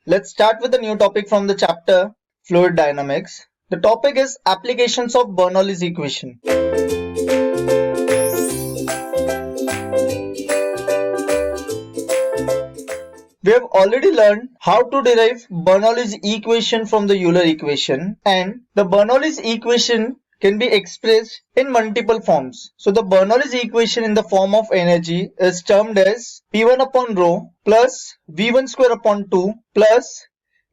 Let's start with a new topic from the chapter Fluid Dynamics. The topic is applications of Bernoulli's equation. We have already learned how to derive Bernoulli's equation from the Euler equation, and the Bernoulli's equation can be expressed in multiple forms. So the Bernoulli's equation in the form of energy is termed as P1 upon rho plus V1 square upon 2 plus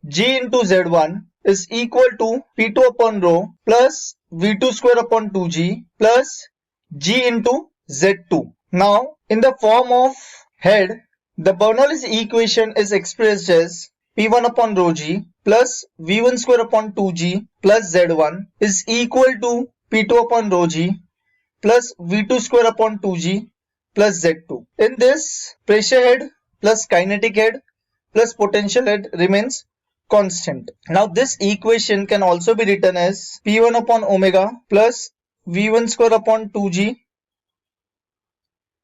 G into Z1 is equal to P2 upon rho plus V2 square upon 2G plus G into Z2. Now in the form of head, the Bernoulli's equation is expressed as P1 upon rho G plus V1 square upon 2G plus Z1 is equal to P2 upon rho G plus V2 square upon 2G plus Z2. In this, pressure head plus kinetic head plus potential head remains constant. Now this equation can also be written as P1 upon omega plus V1 square upon 2G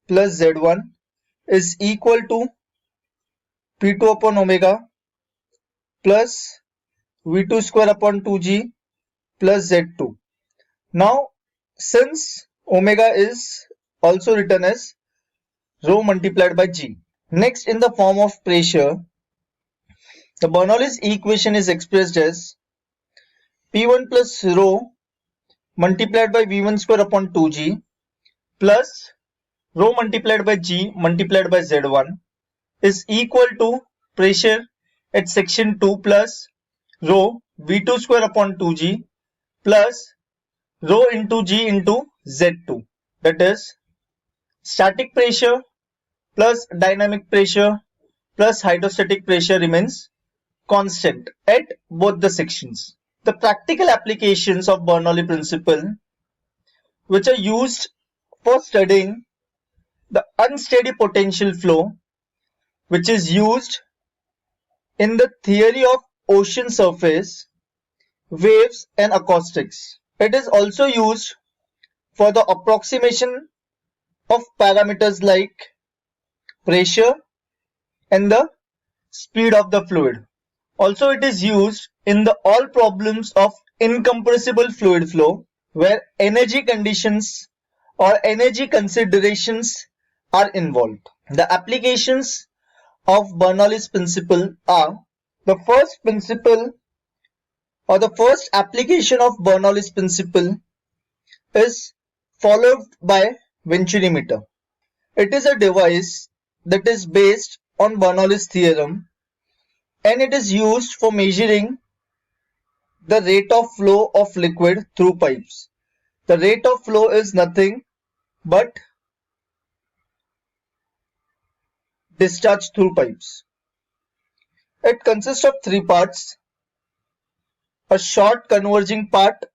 plus Z1 is equal to P2 upon omega plus V2 square upon 2G plus Z2. Now, since omega is also written as rho multiplied by G. Next, in the form of pressure, the Bernoulli's equation is expressed as P1 plus rho multiplied by V1 square upon 2G plus rho multiplied by G multiplied by Z1 is equal to pressure at section 2 plus rho V2 square upon 2G plus rho into G into Z2. That is static pressure plus dynamic pressure plus hydrostatic pressure remains constant at both the sections. The practical applications of Bernoulli principle, which are used for studying the unsteady potential flow, which is used in the theory of ocean surface, waves and acoustics. It is also used for the approximation of parameters like pressure and the speed of the fluid. Also, it is used in the all problems of incompressible fluid flow, where energy conditions or energy considerations are involved. The applications of Bernoulli's principle are: the first principle or the first application of Bernoulli's principle is followed by venturimeter. It is a device that is based on Bernoulli's theorem, and it is used for measuring the rate of flow of liquid through pipes. The rate of flow is nothing but discharge through pipes. It consists of three parts: a short converging part,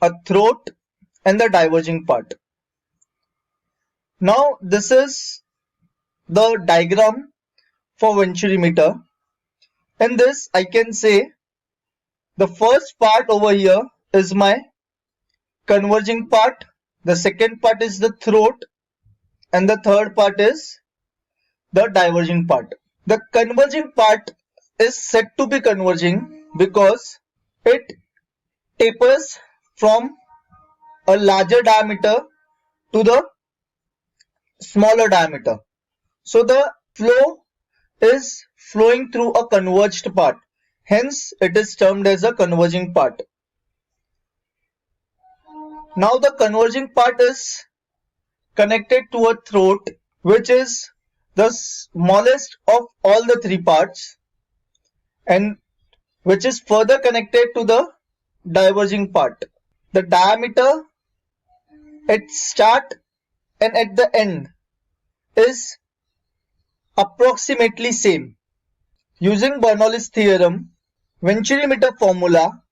a throat, and the diverging part. Now this is the diagram for venturimeter. In this, I can say the first part over here is my converging part, the second part is the throat, and the third part is the diverging part. The converging part is said to be converging because it tapers from a larger diameter to the smaller diameter. So the flow is flowing through a converged part. Hence, it is termed as a converging part. Now the converging part is connected to a throat, which is the smallest of all the three parts, and which is further connected to the diverging part. The diameter at start and at the end is approximately same. Using Bernoulli's theorem, venturimeter formula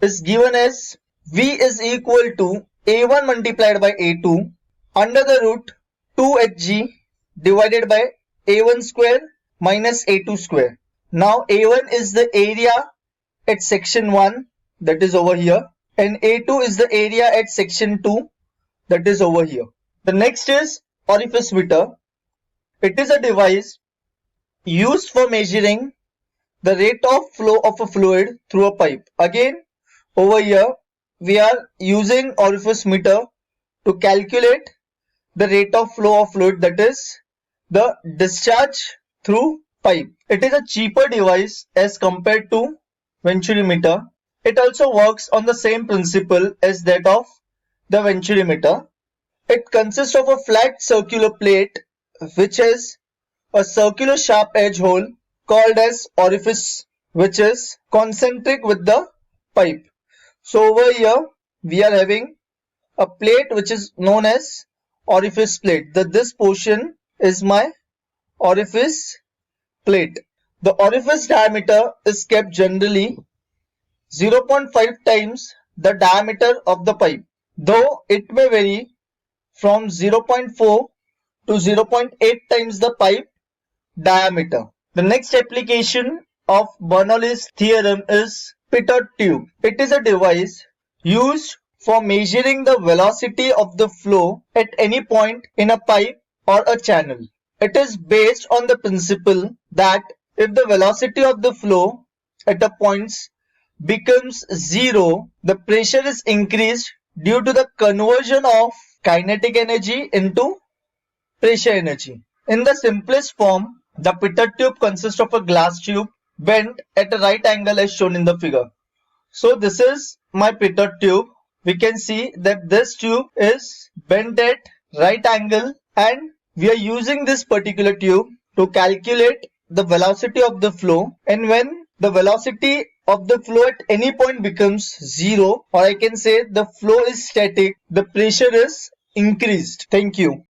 is given as V is equal to A1 multiplied by A2 under the root 2hg divided by A1 square minus A2 square. Now A1 is the area at section 1, that is over here, and A2 is the area at section 2, that is over here. The next is orifice meter. It is a device used for measuring the rate of flow of a fluid through a pipe. Again, over here, we are using orifice meter to calculate the rate of flow of fluid, that is the discharge through pipe. It is a cheaper device as compared to venturimeter. It also works on the same principle as that of the venturimeter. It consists of a flat circular plate which has a circular sharp edge hole called as orifice, which is concentric with the pipe. So over here we are having a plate which is known as orifice plate. This portion is my orifice plate. The orifice diameter is kept generally 0.5 times the diameter of the pipe, though it may vary from 0.4 to 0.8 times the pipe diameter. The next application of Bernoulli's theorem is pitot tube. It is a device used for measuring the velocity of the flow at any point in a pipe or a channel. It is based on the principle that if the velocity of the flow at a point becomes zero, the pressure is increased due to the conversion of kinetic energy into pressure energy. In the simplest form, the pitot tube consists of a glass tube bent at a right angle as shown in the figure. So this is my pitot tube. We can see that this tube is bent at right angle, and we are using this particular tube to calculate the velocity of the flow. And when the velocity of the flow at any point becomes zero, or I can say the flow is static, the pressure is increased. Thank you.